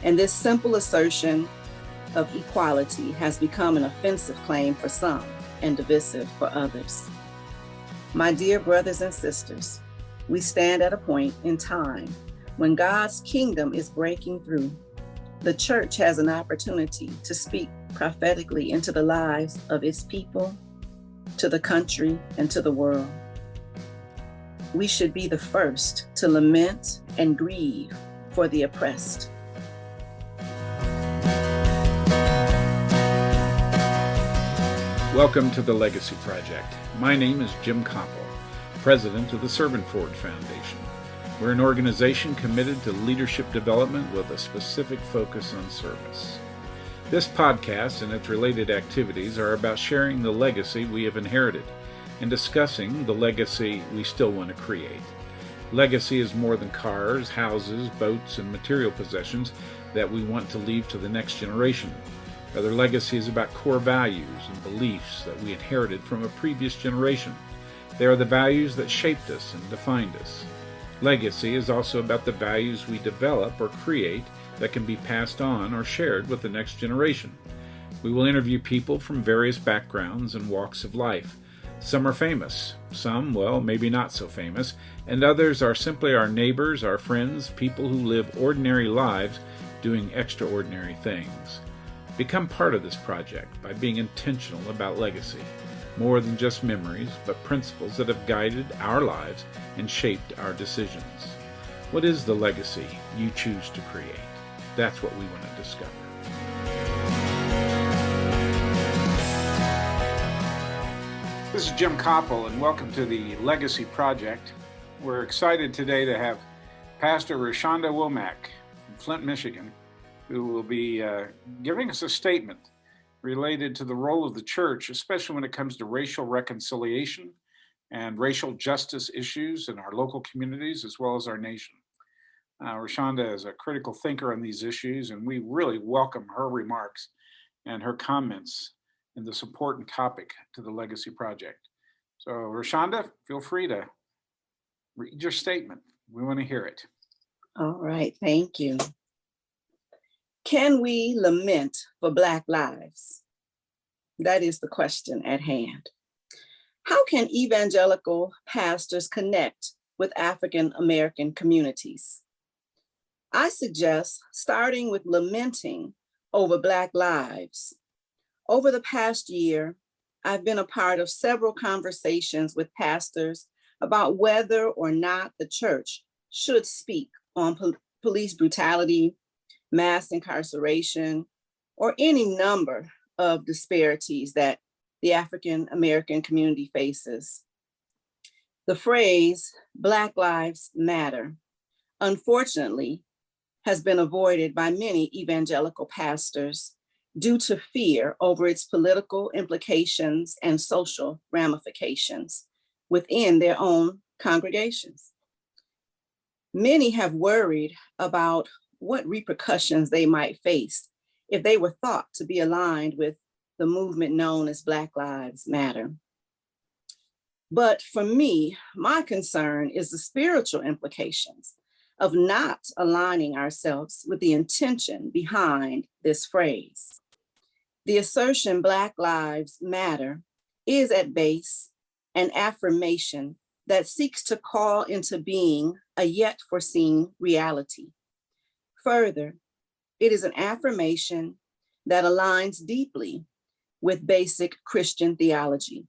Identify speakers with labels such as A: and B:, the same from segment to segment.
A: And this simple assertion of equality has become an offensive claim for some and divisive for others. My dear brothers and sisters, we stand at a point in time when God's kingdom is breaking through. The church has an opportunity to speak prophetically into the lives of its people, to the country, and to the world. We should be the first to lament and grieve for the oppressed.
B: Welcome to the Legacy Project. My name is Jim Copple, president of the Servant Forge Foundation. We're an organization committed to leadership development with a specific focus on service. This podcast and its related activities are about sharing the legacy we have inherited and discussing the legacy we still want to create. Legacy is more than cars, houses, boats, and material possessions that we want to leave to the next generation. Rather, legacy is about core values and beliefs that we inherited from a previous generation. They are the values that shaped us and defined us. Legacy is also about the values we develop or create that can be passed on or shared with the next generation. We will interview people from various backgrounds and walks of life. Some are famous, some, well, maybe not so famous, and others are simply our neighbors, our friends, people who live ordinary lives doing extraordinary things. Become part of this project by being intentional about legacy, more than just memories, but principles that have guided our lives and shaped our decisions. What is the legacy you choose to create? That's what we want to discover. This is Jim Copple, and welcome to the Legacy Project. We're excited today to have Pastor Roshanda Womack from Flint, Michigan, who will be giving us a statement related to the role of the church, especially when it comes to racial reconciliation and racial justice issues in our local communities as well as our nation. Roshanda is a critical thinker on these issues, and we really welcome her remarks and her comments in this important topic to the Legacy Project. So Roshanda, feel free to read your statement. We want to hear it.
A: All right, thank you. Can we lament for Black lives? That is the question at hand. How can evangelical pastors connect with African American communities? I suggest starting with lamenting over Black lives. Over the past year, I've been a part of several conversations with pastors about whether or not the church should speak on police brutality, mass incarceration, or any number of disparities that the African American community faces. The phrase Black Lives Matter, unfortunately, has been avoided by many evangelical pastors due to fear over its political implications and social ramifications within their own congregations. Many have worried about what repercussions they might face if they were thought to be aligned with the movement known as Black Lives Matter. But for me, my concern is the spiritual implications of not aligning ourselves with the intention behind this phrase. The assertion Black Lives Matter is at base an affirmation that seeks to call into being a yet foreseen reality. Further, it is an affirmation that aligns deeply with basic Christian theology.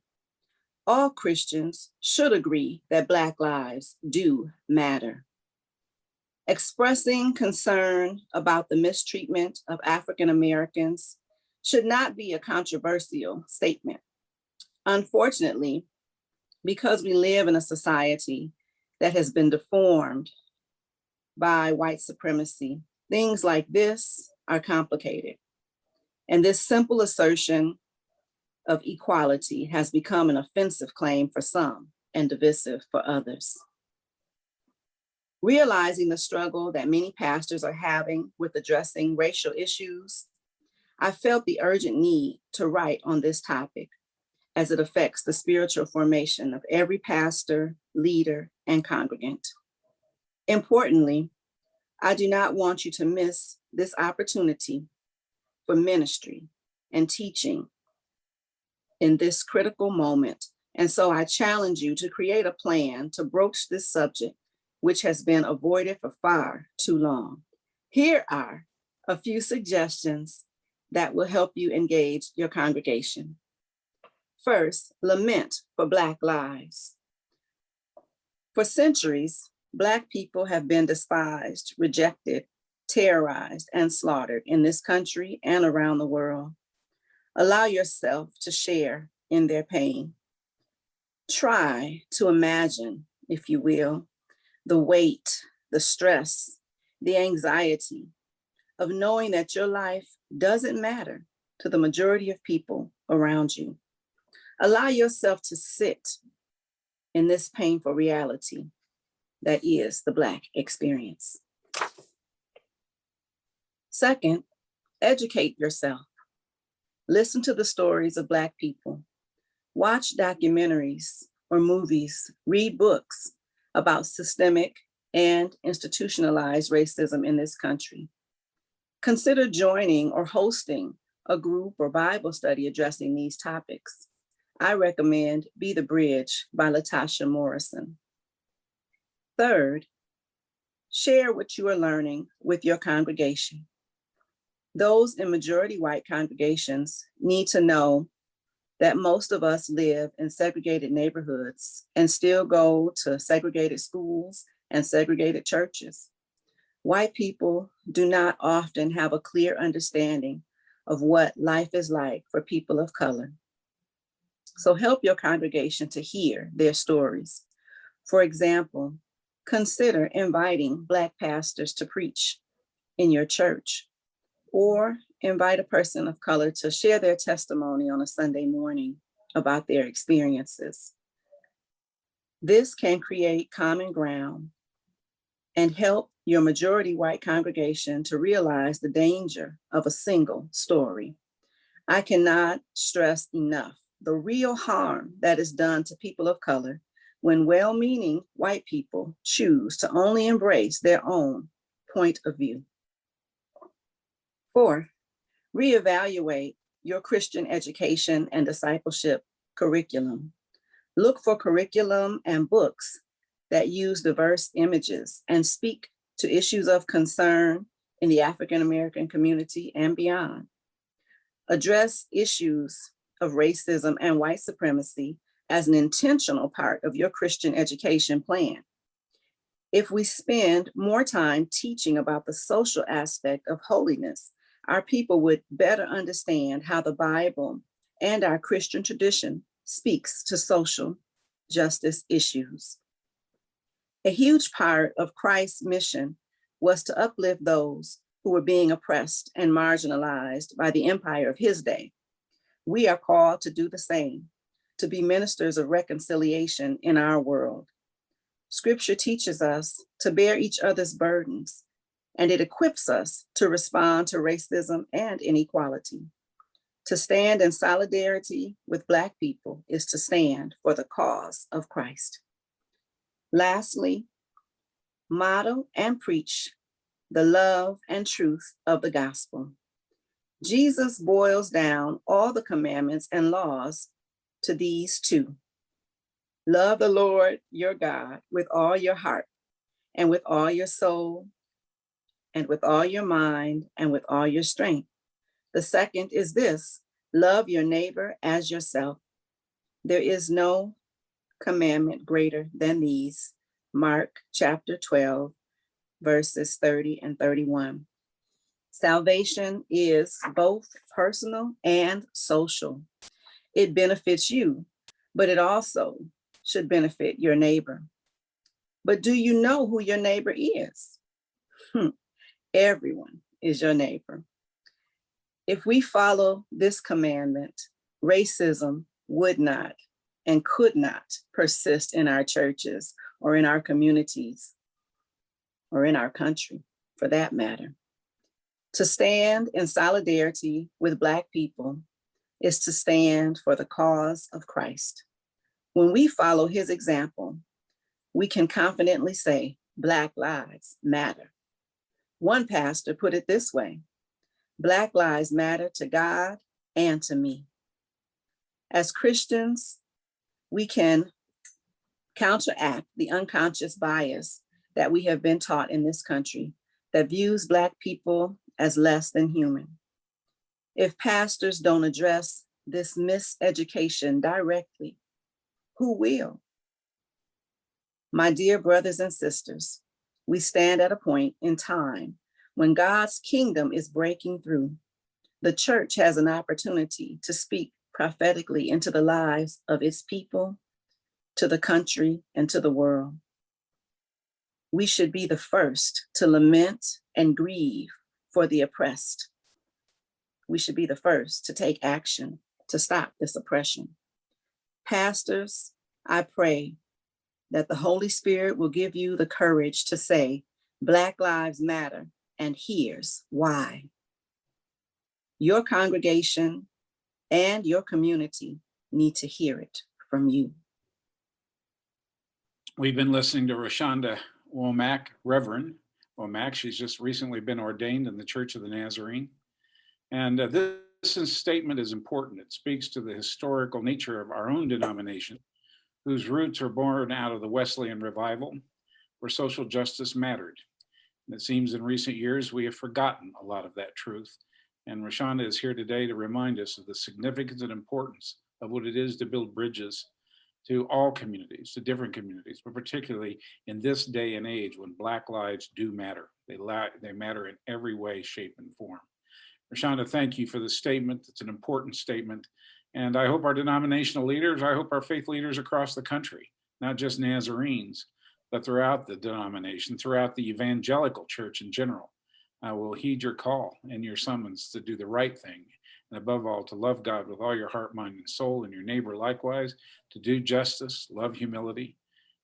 A: All Christians should agree that Black lives do matter. Expressing concern about the mistreatment of African Americans should not be a controversial statement. Unfortunately, because we live in a society that has been deformed by white supremacy, things like this are complicated. And this simple assertion of equality has become an offensive claim for some and divisive for others. Realizing the struggle that many pastors are having with addressing racial issues, I felt the urgent need to write on this topic as it affects the spiritual formation of every pastor, leader, and congregant. Importantly, I do not want you to miss this opportunity for ministry and teaching in this critical moment. And so I challenge you to create a plan to broach this subject, which has been avoided for far too long. Here are a few suggestions that will help you engage your congregation. First, lament for Black lives. For centuries, Black people have been despised, rejected, terrorized, and slaughtered in this country and around the world. Allow yourself to share in their pain. Try to imagine, if you will, the weight, the stress, the anxiety of knowing that your life doesn't matter to the majority of people around you. Allow yourself to sit in this painful reality that is the Black experience. Second, educate yourself. Listen to the stories of Black people. Watch documentaries or movies, read books about systemic and institutionalized racism in this country. Consider joining or hosting a group or Bible study addressing these topics. I recommend Be the Bridge by Latasha Morrison. Third, share what you are learning with your congregation. Those in majority white congregations need to know that most of us live in segregated neighborhoods and still go to segregated schools and segregated churches. White people do not often have a clear understanding of what life is like for people of color. So help your congregation to hear their stories. For example, consider inviting Black pastors to preach in your church, or invite a person of color to share their testimony on a Sunday morning about their experiences. This can create common ground and help your majority white congregation to realize the danger of a single story. I cannot stress enough the real harm that is done to people of color when well-meaning white people choose to only embrace their own point of view. Fourth, reevaluate your Christian education and discipleship curriculum. Look for curriculum and books that use diverse images and speak to issues of concern in the African American community and beyond. Address issues of racism and white supremacy as an intentional part of your Christian education plan. If we spend more time teaching about the social aspect of holiness, our people would better understand how the Bible and our Christian tradition speaks to social justice issues. A huge part of Christ's mission was to uplift those who were being oppressed and marginalized by the empire of his day. We are called to do the same, to be ministers of reconciliation in our world. Scripture teaches us to bear each other's burdens, and it equips us to respond to racism and inequality. To stand in solidarity with Black people is to stand for the cause of Christ. Lastly, model and preach the love and truth of the gospel. Jesus boils down all the commandments and laws to these two. Love the Lord your God with all your heart and with all your soul and with all your mind and with all your strength. The second is this: love your neighbor as yourself. There is no commandment greater than these. Mark chapter 12, verses 30 and 31. Salvation is both personal and social. It benefits you, but it also should benefit your neighbor. But do you know who your neighbor is? Everyone is your neighbor. If we follow this commandment, racism would not and could not persist in our churches or in our communities or in our country, for that matter. To stand in solidarity with Black people is to stand for the cause of Christ. When we follow his example, we can confidently say, Black lives matter. One pastor put it this way: Black lives matter to God and to me. As Christians, we can counteract the unconscious bias that we have been taught in this country that views Black people as less than human. If pastors don't address this miseducation directly, who will? My dear brothers and sisters, we stand at a point in time when God's kingdom is breaking through. The church has an opportunity to speak prophetically into the lives of its people, to the country, and to the world. We should be the first to lament and grieve for the oppressed. We should be the first to take action to stop this oppression. Pastors, I pray that the Holy Spirit will give you the courage to say, Black lives matter, and here's why. Your congregation and your community need to hear it from you.
B: We've been listening to Roshanda Womack, Reverend Womack. She's just recently been ordained in the Church of the Nazarene. And this statement is important. It speaks to the historical nature of our own denomination, whose roots are born out of the Wesleyan revival, where social justice mattered. And it seems in recent years we have forgotten a lot of that truth. And Roshanda is here today to remind us of the significance and importance of what it is to build bridges to all communities, to different communities, but particularly in this day and age when Black lives do matter. They matter in every way, shape, and form. Roshanda, thank you for the statement. It's an important statement. And I hope our denominational leaders, I hope our faith leaders across the country, not just Nazarenes, but throughout the denomination, throughout the evangelical church in general, will heed your call and your summons to do the right thing. And above all, to love God with all your heart, mind, and soul, and your neighbor likewise, to do justice, love humility,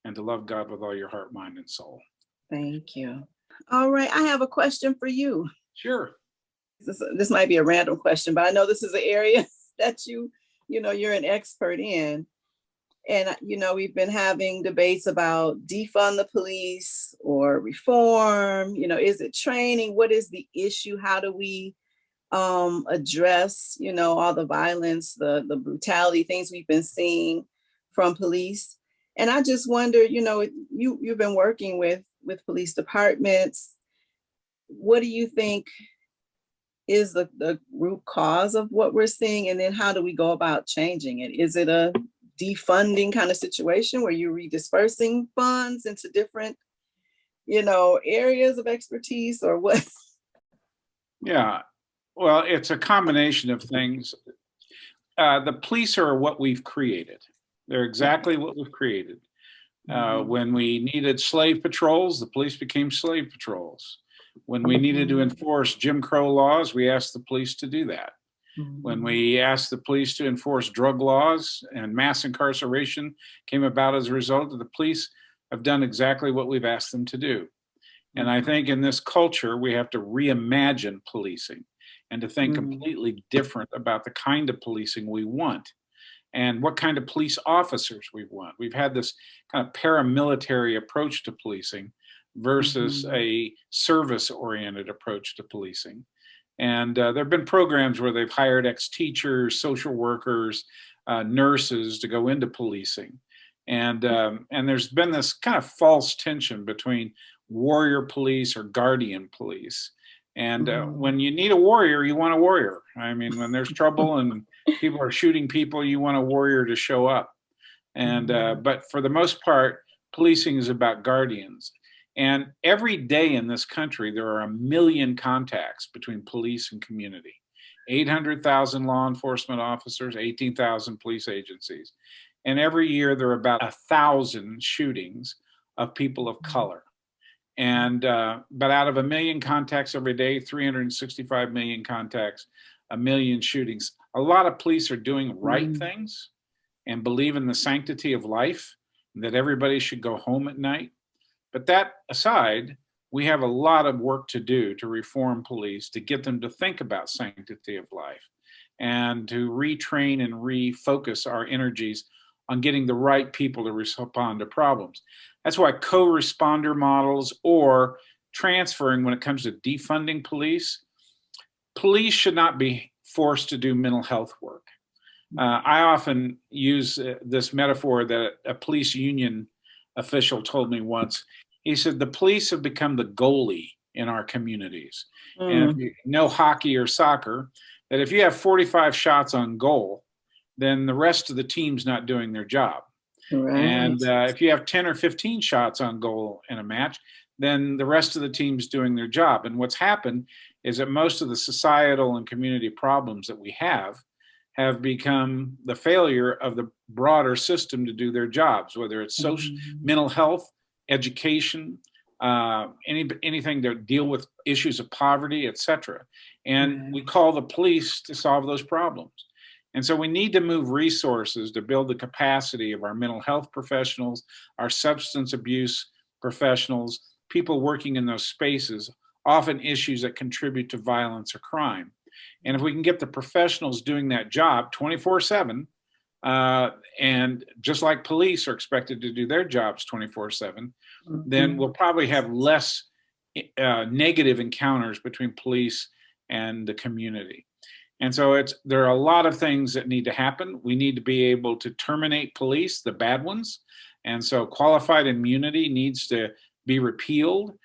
B: and to love God with all your heart, mind, and soul.
A: Thank you. All right, I have a question for you.
B: Sure.
A: This might be a random question, but I know this is an area that you're an expert in. And, we've been having debates about defund the police or reform, is it training? What is the issue? How do we address, all the violence, the brutality, things we've been seeing from police? And I just wonder, you've been working with police departments. What do you think is the root cause of what we're seeing? And then how do we go about changing it? Is it a defunding kind of situation where you're redispersing funds into different, areas of expertise, or what?
B: Yeah, well, it's a combination of things. The police are what we've created. They're exactly what we've created. When we needed slave patrols, the police became slave patrols. When we needed to enforce Jim Crow laws, we asked the police to do that. When we asked the police to enforce drug laws and mass incarceration came about as a result of the police have done exactly what we've asked them to do. And I think in this culture, we have to reimagine policing and to think completely different about the kind of policing we want and what kind of police officers we want. We've had this kind of paramilitary approach to policing versus a service-oriented approach to policing. And there have been programs where they've hired ex-teachers, social workers, nurses to go into policing. And there's been this kind of false tension between warrior police or guardian police. And when you need a warrior, you want a warrior. I mean, when there's trouble and people are shooting people, you want a warrior to show up. And but for the most part, policing is about guardians. And every day in this country, there are 1 million contacts between police and community. 800,000 law enforcement officers, 18,000 police agencies. And every year there are about 1,000 shootings of people of color. And but out of 1 million contacts every day, 365 million contacts, 1 million shootings. A lot of police are doing right things and believe in the sanctity of life and that everybody should go home at night. But that aside, we have a lot of work to do to reform police, to get them to think about sanctity of life and to retrain and refocus our energies on getting the right people to respond to problems. That's why co-responder models or transferring when it comes to defunding police. Police should not be forced to do mental health work. I often use this metaphor that a police union official told me once. He said, the police have become the goalie in our communities. And if you know hockey or soccer, that if you have 45 shots on goal, then the rest of the team's not doing their job.
A: Right.
B: And if you have 10 or 15 shots on goal in a match, then the rest of the team's doing their job. And what's happened is that most of the societal and community problems that we have become the failure of the broader system to do their jobs, whether it's social, mental health, education, anything to deal with issues of poverty, etc. And we call the police to solve those problems. And so we need to move resources to build the capacity of our mental health professionals, our substance abuse professionals, people working in those spaces, often issues that contribute to violence or crime. And if we can get the professionals doing that job 24/7, and just like police are expected to do their jobs 24/7, then we'll probably have less negative encounters between police and the community. And so there are a lot of things that need to happen. We need to be able to terminate police, the bad ones. And so qualified immunity needs to be repealed.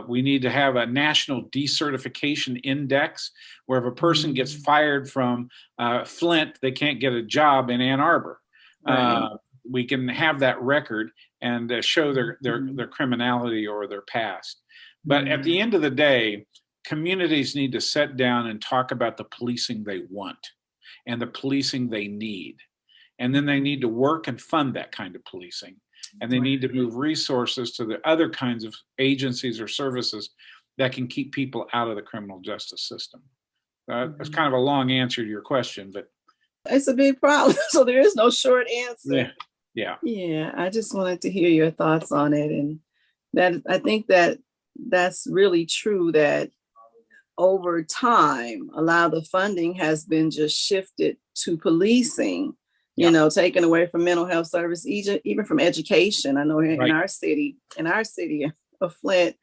B: We need to have a national decertification index where if a person gets fired from Flint, they can't get a job in Ann Arbor. Right. We can have that record and show their criminality or their past. But at the end of the day, communities need to sit down and talk about the policing they want and the policing they need. And then they need to work and fund that kind of policing. And they need to move resources to the other kinds of agencies or services that can keep people out of the criminal justice system. That's kind of a long answer to your question, but
A: it's a big problem. So there is no short answer.
B: Yeah.
A: I just wanted to hear your thoughts on it. And that I think that's really true, that over time, a lot of the funding has been just shifted to policing, taken away from mental health service, even from education. I know in our city of Flint,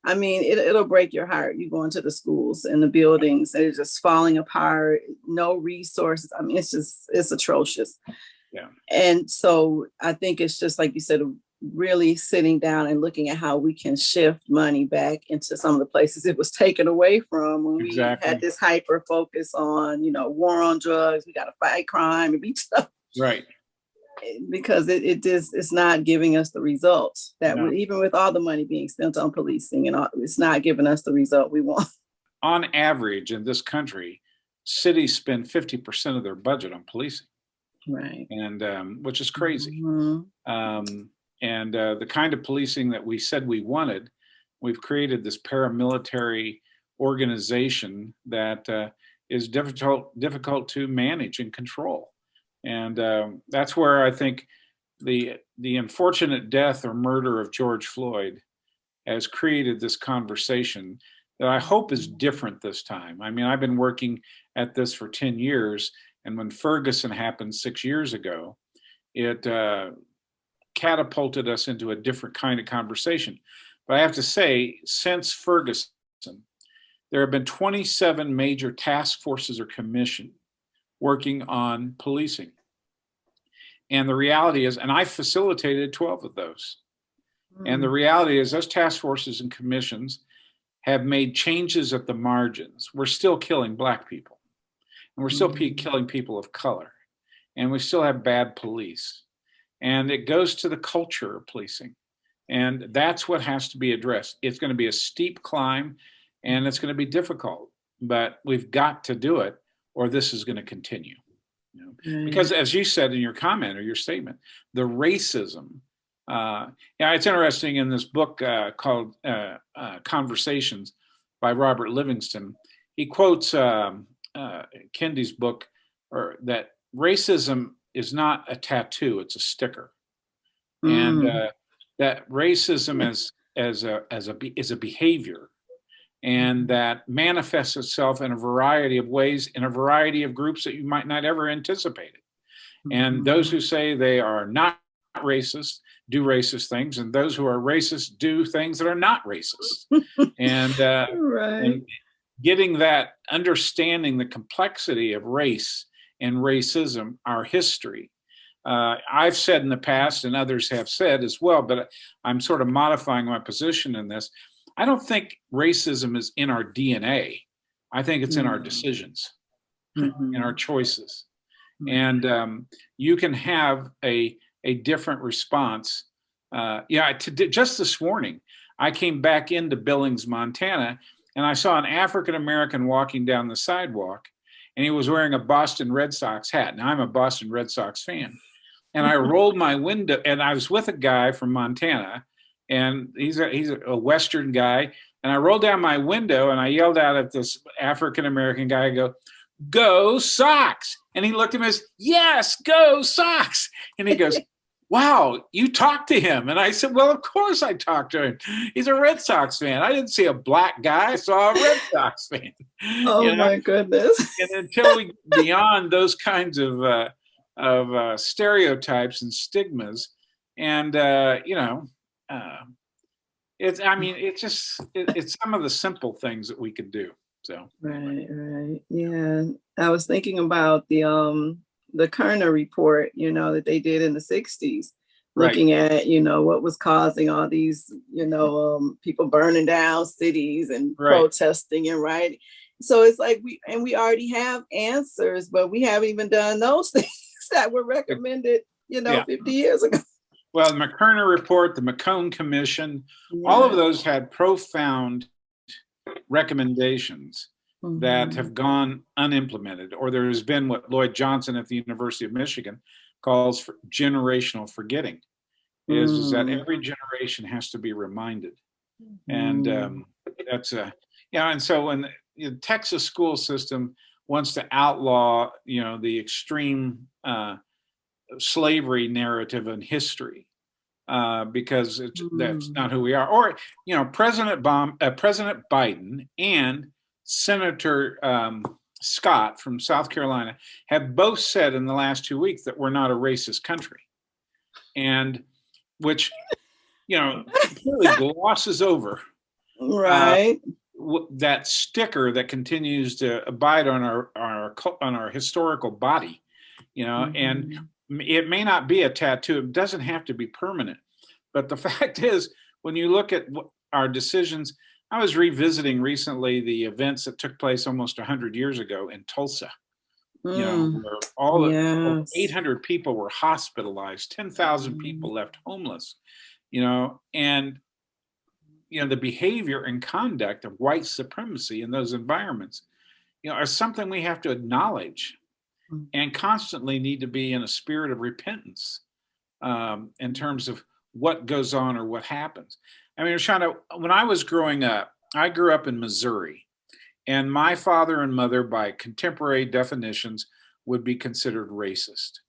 A: I mean, it'll break your heart. You go into the schools and the buildings, they're just falling apart, no resources. I mean, it's atrocious.
B: Yeah.
A: And so I think it's just like you said, really sitting down and looking at how we can shift money back into some of the places it was taken away from when we had this hyper focus on, war on drugs. We got to fight crime and beat stuff.
B: Right.
A: Because it's not giving us the results that even with all the money being spent on policing and all, it's not giving us the result we want.
B: On average in this country, cities spend 50% of their budget on policing.
A: Right.
B: And which is crazy. And the kind of policing that we said we wanted, we've created this paramilitary organization that is difficult to manage and control. And that's where I think the unfortunate death or murder of George Floyd has created this conversation that I hope is different this time. I mean, I've been working at this for 10 years. And when Ferguson happened 6 years ago, it catapulted us into a different kind of conversation. But I have to say, since Ferguson, there have been 27 major task forces or commissions working on policing. And the reality is, and I facilitated 12 of those. And the reality is those task forces and commissions have made changes at the margins. We're still killing Black people. And we're still killing people of color. And we still have bad police. And it goes to the culture of policing. And that's what has to be addressed. It's going to be a steep climb and it's going to be difficult, but we've got to do it or this is going to continue. Because as you said in your comment or your statement, the racism, it's interesting in this book called Conversations by Robert Livingston. He quotes Kendi's book, or that racism is not a tattoo, it's a sticker. And that racism is a behavior, and that manifests itself in a variety of ways, in a variety of groups that you might not ever anticipate it. And those who say they are not racist, do racist things, and those who are racist do things that are not racist. And
A: Right.
B: and getting that, understanding the complexity of race and racism, our history. I've said in the past, and others have said as well, but I'm sort of modifying my position in this. I don't think racism is in our DNA. I think it's in our decisions, in our choices. And you can have a different response. Just this morning, I came back into Billings, Montana, and I saw an African American walking down the sidewalk, and he was wearing a Boston Red Sox hat. Now, I'm a Boston Red Sox fan. And I rolled my window, and I was with a guy from Montana, and he's a Western guy. And I rolled down my window, and I yelled out at this African American guy, I go Sox. And he looked at me and said, yes, go Sox. And he goes, wow, you talked to him. And I said, well, of course I talked to him. He's a Red Sox fan. I didn't see a black guy. I saw a Red Sox fan.
A: Oh, my goodness.
B: And until we get beyond those kinds of stereotypes and stigmas, and it's some of the simple things that we could do. So
A: right, yeah. I was thinking about the Kerner report, that they did in the 60s, looking at what was causing all these people burning down cities and protesting and rioting. So it's like we already have answers, but we haven't even done those things that were recommended, 50 years ago.
B: Well, the McKerner report, the McCone Commission, all of those had profound recommendations that have gone unimplemented, or there has been what Lloyd Johnson at the University of Michigan calls for generational forgetting, is that every generation has to be reminded. And that's and so when the Texas school system wants to outlaw, the extreme slavery narrative and history, because that's not who we are. Or, President Biden and Senator Scott from South Carolina have both said in the last 2 weeks that we're not a racist country, and which, completely glosses over that sticker that continues to abide on our historical body, and it may not be a tattoo. It doesn't have to be permanent. But the fact is, when you look at our decisions, I was revisiting recently the events that took place almost 100 years ago in Tulsa, where all 800 people were hospitalized, 10,000 people left homeless, and the behavior and conduct of white supremacy in those environments, are something we have to acknowledge and constantly need to be in a spirit of repentance in terms of what goes on or what happens. I mean, Roshanda, when I was growing up, I grew up in Missouri, and my father and mother, by contemporary definitions, would be considered racist.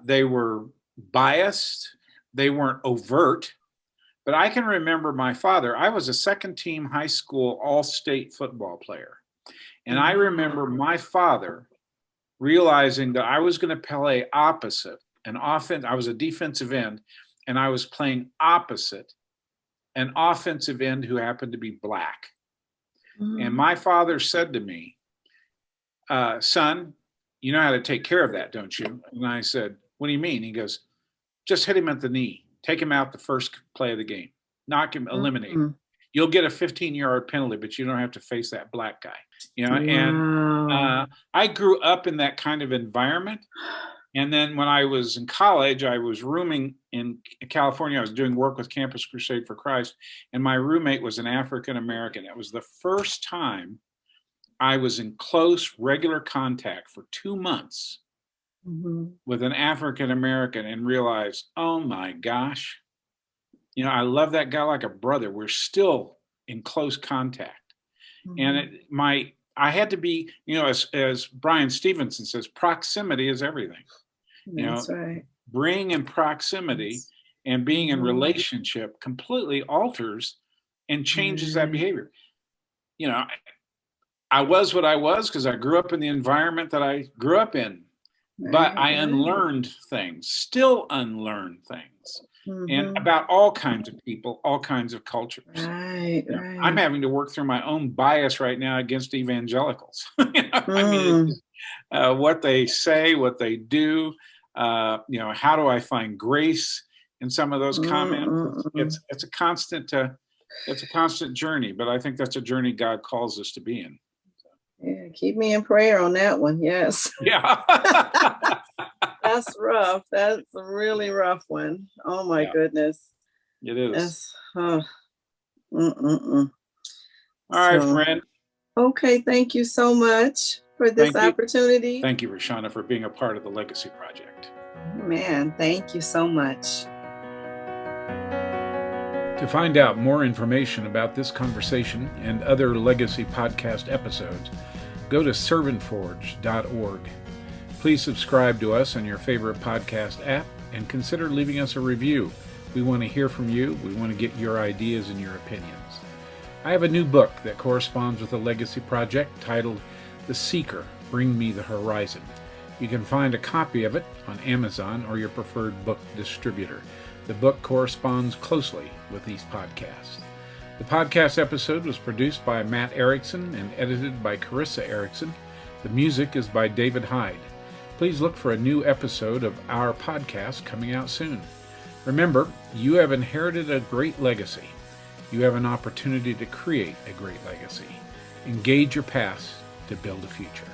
B: They were biased. They weren't overt. But I can remember my father. I was a second-team high school all-state football player. And I remember my father realizing that I was going to play opposite an offense. I was a defensive end, and I was playing opposite an offensive end who happened to be black. And my father said to me, son, you know how to take care of that, don't you? And I said, what do you mean? He goes, just hit him at the knee. Take him out the first play of the game. Knock him, eliminate him. You'll get a 15-yard penalty, but you don't have to face that black guy. And I grew up in that kind of environment. And then when I was in college, I was rooming in California. I was doing work with Campus Crusade for Christ, and my roommate was an African American. It was the first time I was in close, regular contact for 2 months with an African American and realized, oh my gosh, I love that guy like a brother. We're still in close contact. And I had to be, as Brian Stevenson says, proximity is everything.
A: That's right.
B: Being in proximity and being in relationship completely alters and changes that behavior. I was what I was because I grew up in the environment that I grew up in, but I unlearned things, still unlearn things. and about all kinds of people, all kinds of cultures.
A: Right,
B: You know,
A: right.
B: I'm having to work through my own bias right now against evangelicals. I mean, it's just, what they say, what they do. How do I find grace in some of those comments? It's a constant journey, but I think that's a journey God calls us to be in.
A: Yeah, keep me in prayer on that one. Yes.
B: Yeah.
A: That's rough. That's a really rough one. Oh my goodness.
B: It is.
A: That's,
B: All right, friend.
A: Okay, thank you so much for this opportunity.
B: Thank you, Roshanda, for being a part of the Legacy Project.
A: Man, thank you so much.
B: To find out more information about this conversation and other Legacy podcast episodes, go to servantforge.org. Please subscribe to us on your favorite podcast app and consider leaving us a review. We want to hear from you. We want to get your ideas and your opinions. I have a new book that corresponds with the Legacy Project titled The Seeker, Bring Me the Horizon. You can find a copy of it on Amazon or your preferred book distributor. The book corresponds closely with these podcasts. The podcast episode was produced by Matt Erickson and edited by Carissa Erickson. The music is by David Hyde. Please look for a new episode of our podcast coming out soon. Remember, you have inherited a great legacy. You have an opportunity to create a great legacy. Engage your past to build a future.